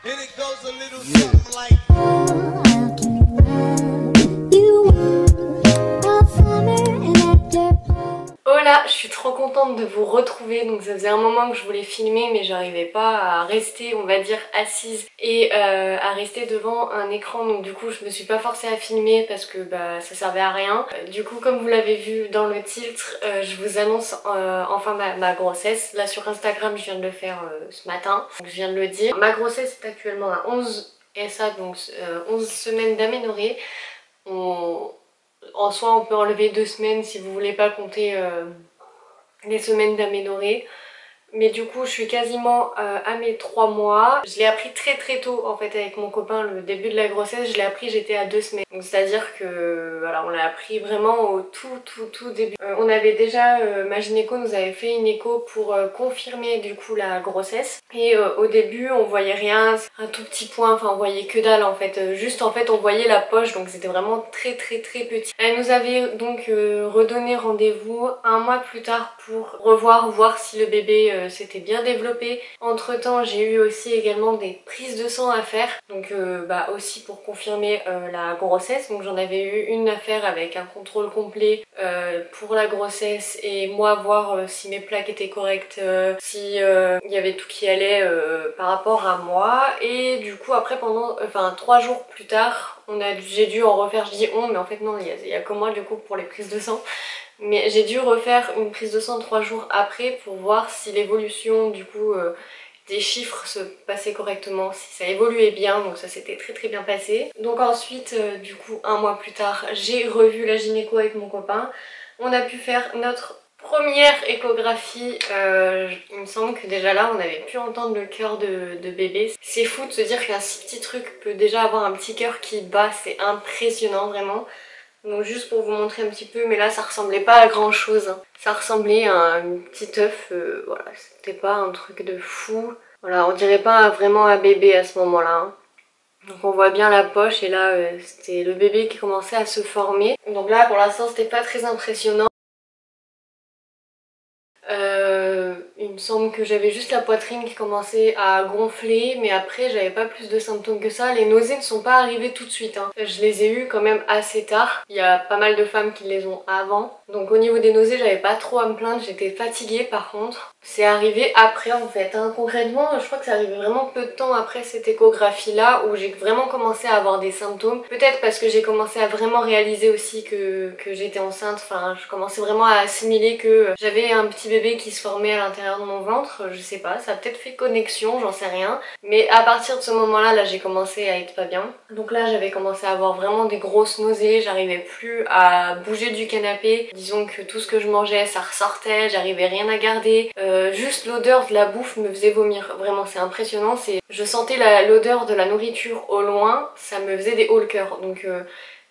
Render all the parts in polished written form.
And it goes a little something like Hola, je suis trop contente de vous retrouver. Donc ça faisait un moment que je voulais filmer mais j'arrivais pas à rester, on va dire, assise et à rester devant un écran. Donc du coup je me suis pas forcée à filmer parce que bah ça servait à rien. Du coup, comme vous l'avez vu dans le titre, je vous annonce enfin ma grossesse. Là sur Instagram je viens de le faire ce matin, donc je viens de le dire. Ma grossesse est actuellement à 11 SA, donc 11 semaines d'aménorrhée. En soi, on peut enlever 2 semaines si vous voulez pas compter les semaines d'aménorrhée. Mais du coup je suis quasiment à mes 3 mois. Je l'ai appris très tôt en fait avec mon copain, le début de la grossesse. Je l'ai appris, j'étais à 2 semaines. Donc c'est à dire que voilà, on l'a appris vraiment au tout début. On avait déjà, ma gynéco nous avait fait une écho pour confirmer du coup la grossesse. Et au début on voyait rien, un tout petit point, enfin on voyait que dalle en fait. Juste en fait on voyait la poche, donc c'était vraiment très petit. Elle nous avait donc redonné rendez-vous un mois plus tard pour voir si le bébé s'était bien développé. Entre temps j'ai eu aussi également des prises de sang à faire, donc bah aussi pour confirmer la grossesse. Donc j'en avais eu une à faire avec un contrôle complet pour la grossesse et moi voir si mes plaques étaient correctes, si il y avait tout qui allait par rapport à moi. Et du coup après pendant 3 jours plus tard j'ai dû en refaire, je dis on mais en fait non, il y a que moi du coup pour les prises de sang. Mais j'ai dû refaire une prise de sang 3 jours après pour voir si l'évolution du coup des chiffres se passait correctement, si ça évoluait bien. Donc ça s'était très bien passé. Donc ensuite du coup un mois plus tard j'ai revu la gynéco avec mon copain. On a pu faire notre première échographie. Il me semble que déjà là on avait pu entendre le cœur de bébé. C'est fou de se dire qu'un si petit truc peut déjà avoir un petit cœur qui bat, c'est impressionnant vraiment. Donc juste pour vous montrer un petit peu, mais là ça ressemblait pas à grand chose, hein. Ça ressemblait à un petit œuf, voilà, c'était pas un truc de fou. Voilà, on dirait pas vraiment un bébé à ce moment-là, hein. Donc on voit bien la poche et là c'était le bébé qui commençait à se former. Donc là pour l'instant c'était pas très impressionnant. Il me semble que j'avais juste la poitrine qui commençait à gonfler, mais après j'avais pas plus de symptômes que ça. Les nausées ne sont pas arrivées tout de suite, hein. Je les ai eues quand même assez tard. Il y a pas mal de femmes qui les ont avant. Donc au niveau des nausées j'avais pas trop à me plaindre, j'étais fatiguée par contre. C'est arrivé après en fait, hein. Concrètement je crois que ça arrivait vraiment peu de temps après cette échographie là où j'ai vraiment commencé à avoir des symptômes. Peut-être parce que j'ai commencé à vraiment réaliser aussi que j'étais enceinte, enfin je commençais vraiment à assimiler que j'avais un petit bébé qui se formait à l'intérieur de mon ventre. Je sais pas, ça a peut-être fait connexion, j'en sais rien. Mais à partir de ce moment-là, là j'ai commencé à être pas bien. Donc là j'avais commencé à avoir vraiment des grosses nausées, j'arrivais plus à bouger du canapé. Disons que tout ce que je mangeais ça ressortait, j'arrivais rien à garder. Juste l'odeur de la bouffe me faisait vomir, vraiment c'est impressionnant. Je sentais l'odeur de la nourriture au loin, ça me faisait des hauts le cœur. Donc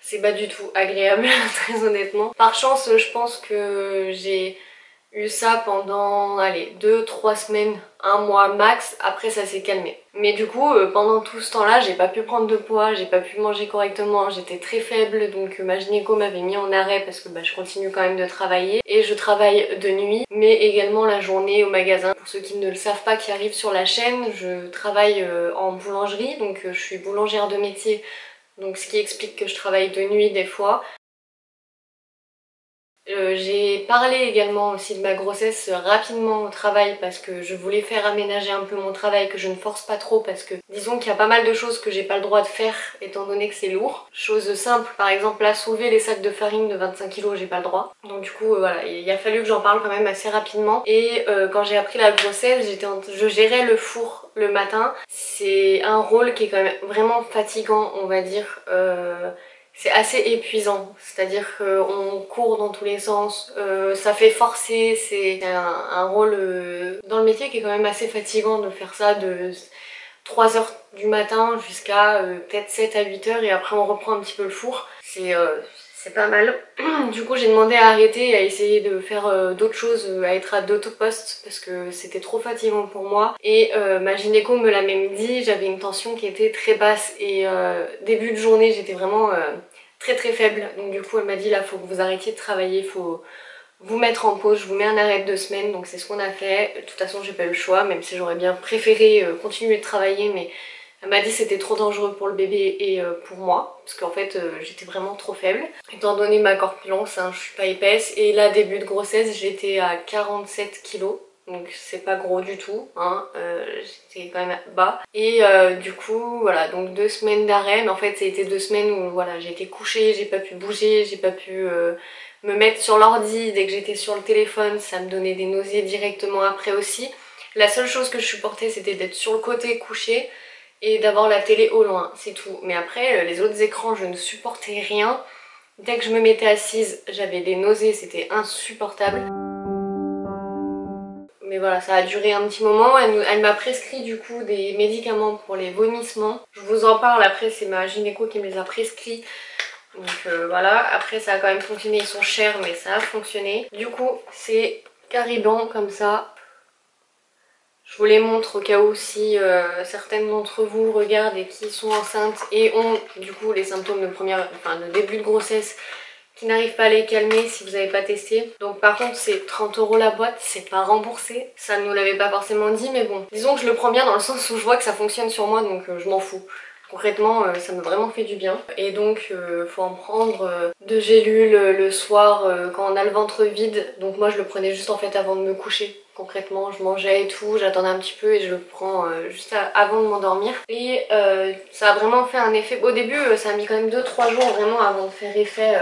c'est pas du tout agréable, très honnêtement. Par chance je pense que j'ai eu ça pendant, allez, 2-3 semaines, un mois max, après ça s'est calmé. Mais du coup, pendant tout ce temps-là, j'ai pas pu prendre de poids, j'ai pas pu manger correctement, j'étais très faible, donc ma gynéco m'avait mis en arrêt parce que bah, je continue quand même de travailler. Et je travaille de nuit, mais également la journée au magasin. Pour ceux qui ne le savent pas, qui arrivent sur la chaîne, je travaille en boulangerie, donc je suis boulangère de métier, donc ce qui explique que je travaille de nuit des fois. J'ai parlé également aussi de ma grossesse rapidement au travail parce que je voulais faire aménager un peu mon travail, que je ne force pas trop parce que disons qu'il y a pas mal de choses que j'ai pas le droit de faire étant donné que c'est lourd. Chose simple, par exemple là soulever les sacs de farine de 25 kg j'ai pas le droit. Donc du coup voilà, il a fallu que j'en parle quand même assez rapidement. Et quand j'ai appris la grossesse, je gérais le four le matin. C'est un rôle qui est quand même vraiment fatigant on va dire. C'est assez épuisant, c'est-à-dire qu'on court dans tous les sens, ça fait forcer, c'est un rôle dans le métier qui est quand même assez fatigant de faire ça de 3 heures du matin jusqu'à peut-être 7 à 8 heures et après on reprend un petit peu le four. C'est pas mal. Du coup j'ai demandé à arrêter et à essayer de faire d'autres choses, à être à d'autres postes parce que c'était trop fatigant pour moi. Et ma gynéco me l'a même dit, j'avais une tension qui était très basse et début de journée j'étais vraiment très faible. Donc du coup elle m'a dit là faut que vous arrêtiez de travailler, faut vous mettre en pause, je vous mets un arrêt de 2 semaines. Donc c'est ce qu'on a fait. De toute façon j'ai pas eu le choix, même si j'aurais bien préféré continuer de travailler, mais Elle m'a dit que c'était trop dangereux pour le bébé et pour moi, parce qu'en fait j'étais vraiment trop faible. Étant donné ma corpulence, hein, je suis pas épaisse, et là début de grossesse j'étais à 47 kilos. Donc c'est pas gros du tout, hein, j'étais quand même bas. Et du coup voilà, donc 2 semaines d'arrêt, mais en fait ça a été 2 semaines où voilà, j'ai été couchée, j'ai pas pu bouger, j'ai pas pu me mettre sur l'ordi. Dès que j'étais sur le téléphone ça me donnait des nausées directement après aussi. La seule chose que je supportais c'était d'être sur le côté couchée et d'avoir la télé au loin, c'est tout. Mais après les autres écrans je ne supportais rien. Dès que je me mettais assise j'avais des nausées, c'était insupportable. Mais voilà, ça a duré un petit moment. Elle m'a prescrit du coup des médicaments pour les vomissements. Je vous en parle après, c'est ma gynéco qui me les a prescrits. Donc voilà, après ça a quand même fonctionné, ils sont chers mais ça a fonctionné. Du coup c'est Cariban comme ça. Je vous les montre au cas où si certaines d'entre vous regardent et qui sont enceintes et ont du coup les symptômes de début de grossesse, qui n'arrivent pas à les calmer si vous n'avez pas testé. Donc par contre c'est 30 € la boîte, c'est pas remboursé. Ça ne nous l'avait pas forcément dit, mais bon. Disons que je le prends bien dans le sens où je vois que ça fonctionne sur moi, donc je m'en fous. Concrètement ça m'a vraiment fait du bien. Et donc faut en prendre 2 gélules le soir quand on a le ventre vide. Donc moi je le prenais juste en fait avant de me coucher. Concrètement je mangeais et tout, j'attendais un petit peu et je le prends juste avant de m'endormir. Et ça a vraiment fait un effet. Au début ça a mis quand même 2-3 jours vraiment avant de faire effet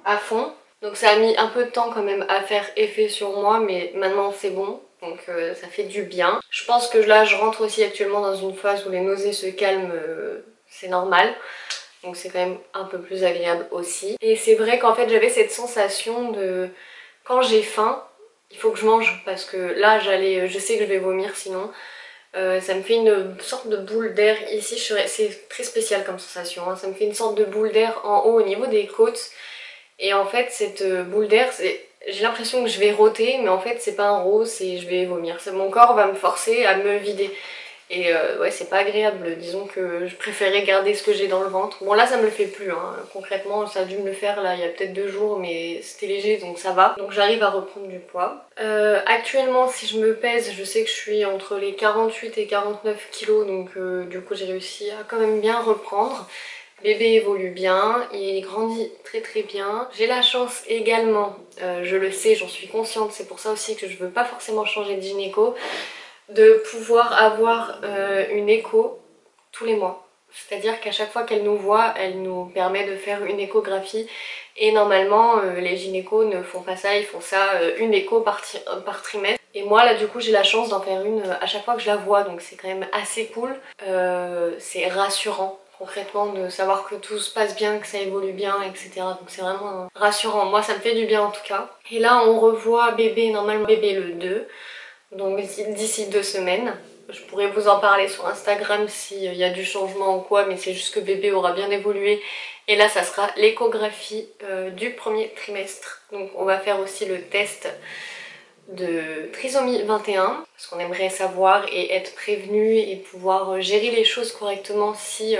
à fond. Donc ça a mis un peu de temps quand même à faire effet sur moi, mais maintenant c'est bon. Donc ça fait du bien. Je pense que là je rentre aussi actuellement dans une phase où les nausées se calment, c'est normal. Donc c'est quand même un peu plus agréable aussi. Et c'est vrai qu'en fait j'avais cette sensation de... Quand j'ai faim, il faut que je mange parce que là je sais que je vais vomir sinon. Ça me fait une sorte de boule d'air ici, c'est très spécial comme sensation, hein. Ça me fait une sorte de boule d'air en haut au niveau des côtes. Et en fait cette boule d'air, j'ai l'impression que je vais rôter, mais en fait c'est pas un rot, c'est je vais vomir. Mon corps va me forcer à me vider. Et ouais, c'est pas agréable, disons que je préférais garder ce que j'ai dans le ventre. Bon là ça me le fait plus, hein. Concrètement ça a dû me le faire là il y a peut-être 2 jours, mais c'était léger donc ça va. Donc j'arrive à reprendre du poids. Actuellement si je me pèse, je sais que je suis entre les 48 et 49 kilos, donc du coup j'ai réussi à quand même bien reprendre. Bébé évolue bien, il grandit très très bien. J'ai la chance également, je le sais, j'en suis consciente, c'est pour ça aussi que je veux pas forcément changer de gynéco, de pouvoir avoir une écho tous les mois. C'est-à-dire qu'à chaque fois qu'elle nous voit, elle nous permet de faire une échographie. Et normalement, les gynécos ne font pas ça, ils font ça une écho par trimestre. Et moi là du coup j'ai la chance d'en faire une à chaque fois que je la vois, donc c'est quand même assez cool. C'est rassurant concrètement de savoir que tout se passe bien, que ça évolue bien, etc. Donc c'est vraiment rassurant, moi ça me fait du bien en tout cas. Et là on revoit bébé, normalement bébé le 2, donc d'ici 2 semaines. Je pourrais vous en parler sur Instagram s'il y a du changement ou quoi, mais c'est juste que bébé aura bien évolué. Et là ça sera l'échographie du premier trimestre. Donc on va faire aussi le test de trisomie 21 parce qu'on aimerait savoir et être prévenu et pouvoir gérer les choses correctement si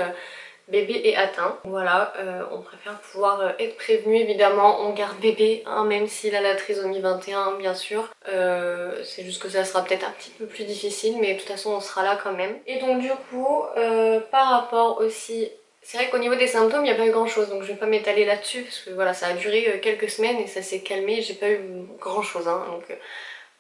bébé est atteint. Voilà, on préfère pouvoir être prévenu évidemment, on garde bébé hein, même s'il a la trisomie 21 bien sûr. C'est juste que ça sera peut-être un petit peu plus difficile mais de toute façon on sera là quand même. Et donc du coup par rapport aussi... C'est vrai qu'au niveau des symptômes, il n'y a pas eu grand chose, donc je vais pas m'étaler là-dessus, parce que voilà, ça a duré quelques semaines et ça s'est calmé, j'ai pas eu grand chose, hein, donc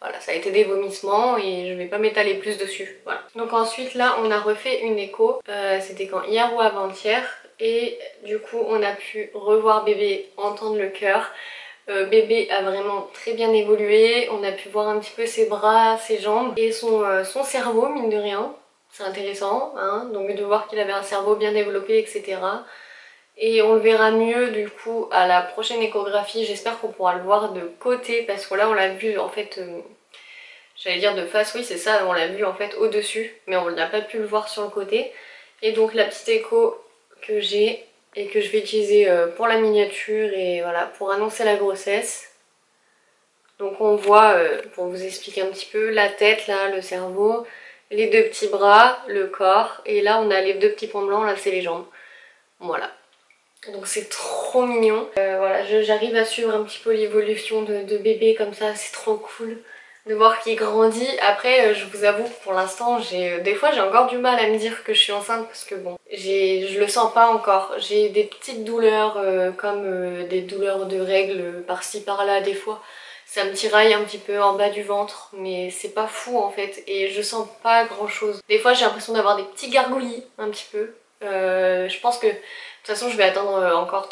voilà, ça a été des vomissements et je vais pas m'étaler plus dessus, voilà. Donc ensuite là, on a refait une écho, c'était quand, hier ou avant-hier, et du coup on a pu revoir bébé, entendre le cœur. Bébé a vraiment très bien évolué, on a pu voir un petit peu ses bras, ses jambes et son cerveau, mine de rien. C'est intéressant, hein, donc de voir qu'il avait un cerveau bien développé, etc. Et on le verra mieux du coup à la prochaine échographie. J'espère qu'on pourra le voir de côté parce que là on l'a vu en fait, j'allais dire de face, oui c'est ça, on l'a vu en fait au-dessus, mais on n'a pas pu le voir sur le côté. Et donc la petite écho que j'ai et que je vais utiliser pour la miniature et voilà, pour annoncer la grossesse. Donc on voit, pour vous expliquer un petit peu, la tête là, le cerveau, les 2 petits bras, le corps, et là on a les 2 petits points blancs, là c'est les jambes. Voilà. Donc c'est trop mignon. Voilà, j'arrive à suivre un petit peu l'évolution de bébé comme ça, c'est trop cool. de voir qu'il grandit. Après je vous avoue que pour l'instant des fois j'ai encore du mal à me dire que je suis enceinte parce que bon, je le sens pas encore. J'ai des petites douleurs comme des douleurs de règles par-ci par-là des fois. Ça me tiraille un petit peu en bas du ventre, mais c'est pas fou en fait, et je sens pas grand chose. Des fois j'ai l'impression d'avoir des petits gargouillis un petit peu. Je pense que de toute façon je vais attendre encore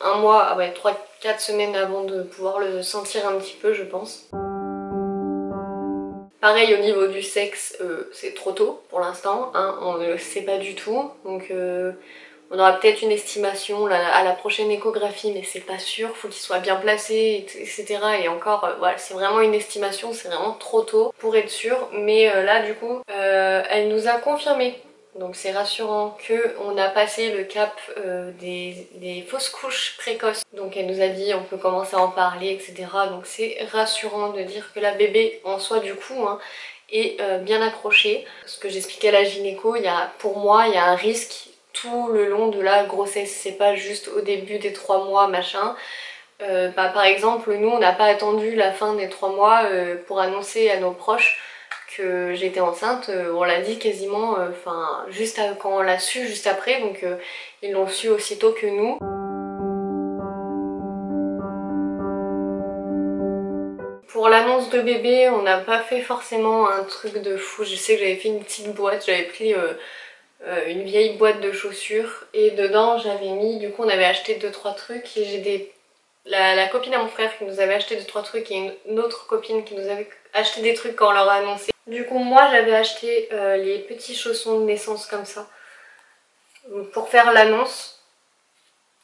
1 mois, ah ouais, 3-4 semaines avant de pouvoir le sentir un petit peu, je pense. Pareil au niveau du sexe, c'est trop tôt pour l'instant, hein, on ne le sait pas du tout, donc on aura peut-être une estimation à la prochaine échographie, mais c'est pas sûr, faut qu'il soit bien placé, etc. Et encore, voilà, c'est vraiment une estimation, c'est vraiment trop tôt pour être sûr. Mais là, du coup, elle nous a confirmé, donc c'est rassurant, qu'on a passé le cap des fausses couches précoces. Donc elle nous a dit on peut commencer à en parler, etc. Donc c'est rassurant de dire que la bébé en soi, du coup, hein, est bien accrochée. Ce que j'expliquais à la gynéco, pour moi, il y a un risque tout le long de la grossesse, c'est pas juste au début des 3 mois machin. Par exemple, nous on n'a pas attendu la fin des 3 mois pour annoncer à nos proches que j'étais enceinte, on l'a dit quasiment, enfin juste quand on l'a su, juste après, donc ils l'ont su aussitôt que nous. Pour l'annonce de bébé, on n'a pas fait forcément un truc de fou. Je sais que j'avais fait une petite boîte, j'avais pris une vieille boîte de chaussures et dedans j'avais mis, du coup on avait acheté 2-3 trucs et j'ai la copine à mon frère qui nous avait acheté 2-3 trucs et une autre copine qui nous avait acheté des trucs quand on leur a annoncé. Du coup moi j'avais acheté les petits chaussons de naissance comme ça pour faire l'annonce.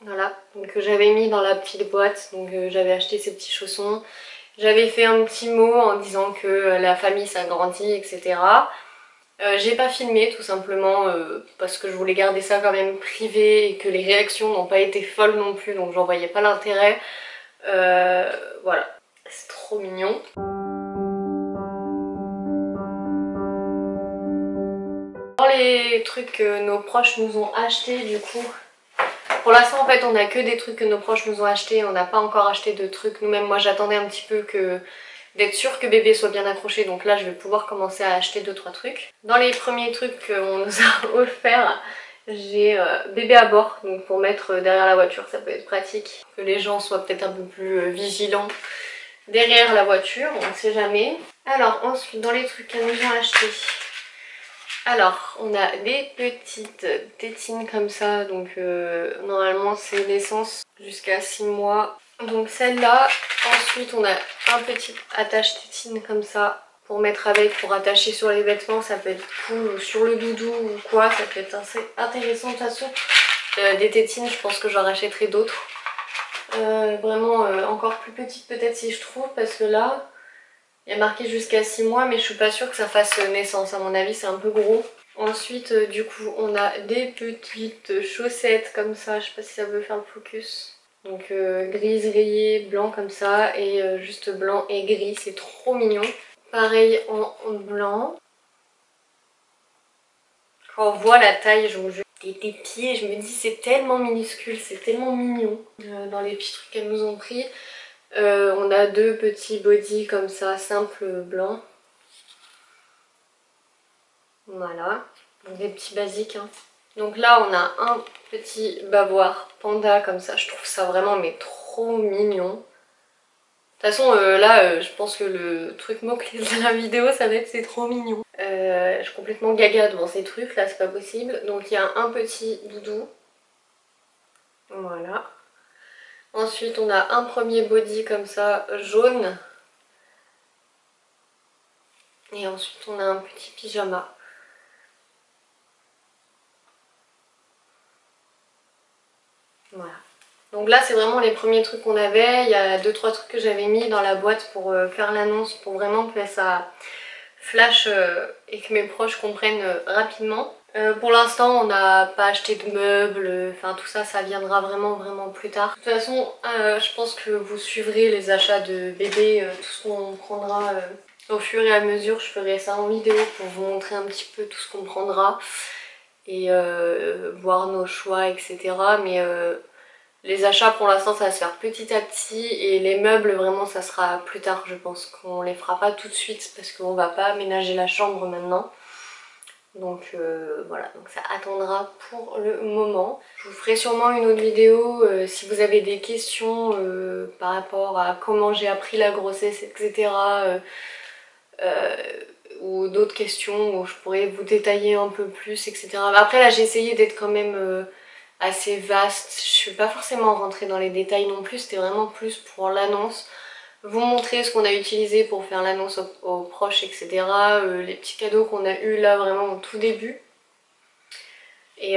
Voilà, donc j'avais mis dans la petite boîte, donc j'avais acheté ces petits chaussons. J'avais fait un petit mot en disant que la famille s'agrandit, etc. J'ai pas filmé tout simplement parce que je voulais garder ça quand même privé et que les réactions n'ont pas été folles non plus, donc j'en voyais pas l'intérêt. Voilà, c'est trop mignon. Dans les trucs que nos proches nous ont achetés, du coup, pour l'instant en fait on a que des trucs que nos proches nous ont achetés, on n'a pas encore acheté de trucs nous-mêmes. Moi j'attendais un petit peu d'être sûre que bébé soit bien accroché, donc là je vais pouvoir commencer à acheter 2-3 trucs. Dans les premiers trucs qu'on nous a offerts, j'ai bébé à bord, donc pour mettre derrière la voiture, ça peut être pratique. Que les gens soient peut-être un peu plus vigilants derrière la voiture, on ne sait jamais. Alors ensuite dans les trucs qu'elles nous ont achetés, alors on a des petites tétines comme ça, donc normalement c'est naissance jusqu'à 6 mois. Donc celle-là, ensuite on a un petit attache tétine comme ça pour mettre avec, pour attacher sur les vêtements, ça peut être cool, ou sur le doudou ou quoi, ça peut être assez intéressant de toute façon. Des tétines, je pense que j'en rachèterai d'autres. Vraiment encore plus petites peut-être si je trouve, parce que là, il y a marqué jusqu'à 6 mois, mais je suis pas sûre que ça fasse naissance, à mon avis c'est un peu gros. Ensuite du coup on a des petites chaussettes comme ça, je sais pas si ça veut faire le focus. Donc gris rayé, blanc comme ça, et juste blanc et gris, c'est trop mignon. Pareil en blanc. Quand on voit la taille, je vous jure, des pieds, je me dis c'est tellement minuscule, c'est tellement mignon. Dans les petits trucs qu'elles nous ont pris, on a 2 petits bodys comme ça, simples blancs. Voilà, donc des petits basiques, hein. Donc là on a un petit bavoir panda comme ça, je trouve ça vraiment mais trop mignon. De toute façon là je pense que le truc mot-clé de la vidéo ça va être c'est trop mignon. Je suis complètement gaga devant ces trucs là, c'est pas possible. Donc il y a un petit doudou. Voilà. Ensuite on a un premier body comme ça jaune. Et ensuite on a un petit pyjama. Voilà. Donc là c'est vraiment les premiers trucs qu'on avait. Il y a 2-3 trucs que j'avais mis dans la boîte pour faire l'annonce, pour vraiment que ça flash et que mes proches comprennent rapidement. Pour l'instant on n'a pas acheté de meubles, enfin tout ça, ça viendra vraiment plus tard. De toute façon je pense que vous suivrez les achats de bébé, tout ce qu'on prendra au fur et à mesure. Je ferai ça en vidéo pour vous montrer un petit peu tout ce qu'on prendra et voir nos choix, etc. Mais Les achats pour l'instant ça va se faire petit à petit et les meubles vraiment ça sera plus tard, je pense qu'on les fera pas tout de suite parce qu'on va pas aménager la chambre maintenant. Donc voilà, donc ça attendra pour le moment. Je vous ferai sûrement une autre vidéo si vous avez des questions par rapport à comment j'ai appris la grossesse, etc. Ou d'autres questions où je pourrais vous détailler un peu plus, etc. Après là j'ai essayé d'être quand même assez vaste, je suis pas forcément rentrée dans les détails non plus, c'était vraiment plus pour l'annonce, vous montrer ce qu'on a utilisé pour faire l'annonce aux proches, etc. Les petits cadeaux qu'on a eu là vraiment au tout début. Et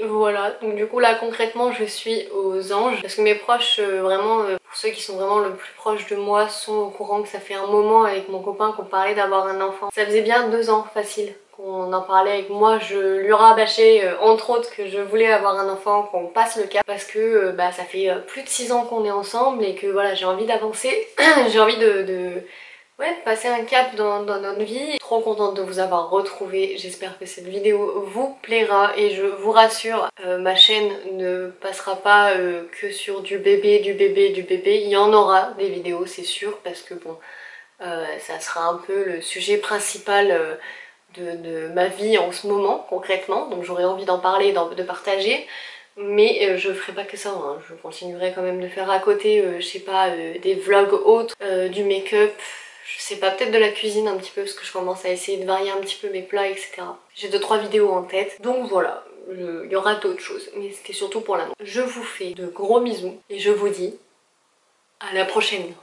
voilà, donc du coup là concrètement je suis aux anges parce que mes proches vraiment, pour ceux qui sont vraiment le plus proches de moi, sont au courant que ça fait un moment avec mon copain qu'on parlait d'avoir un enfant. Ça faisait bien 2 ans facile qu'on en parlait avec moi, je lui rabâchais entre autres que je voulais avoir un enfant, qu'on passe le cap parce que bah, ça fait plus de 6 ans qu'on est ensemble et que voilà j'ai envie d'avancer, j'ai envie ouais, passer un cap dans notre vie. Trop contente de vous avoir retrouvé, j'espère que cette vidéo vous plaira et je vous rassure, ma chaîne ne passera pas que sur du bébé, il y en aura des vidéos c'est sûr parce que bon, ça sera un peu le sujet principal de ma vie en ce moment concrètement, donc j'aurais envie d'en parler, de partager. Mais je ferai pas que ça, hein. Je continuerai quand même de faire à côté, je sais pas, des vlogs autres, du make-up, je sais pas, peut-être de la cuisine un petit peu parce que je commence à essayer de varier un petit peu mes plats, etc. J'ai 2-3 vidéos en tête, donc voilà, il y aura d'autres choses, mais c'était surtout pour l'annonce. Je vous fais de gros bisous et je vous dis à la prochaine.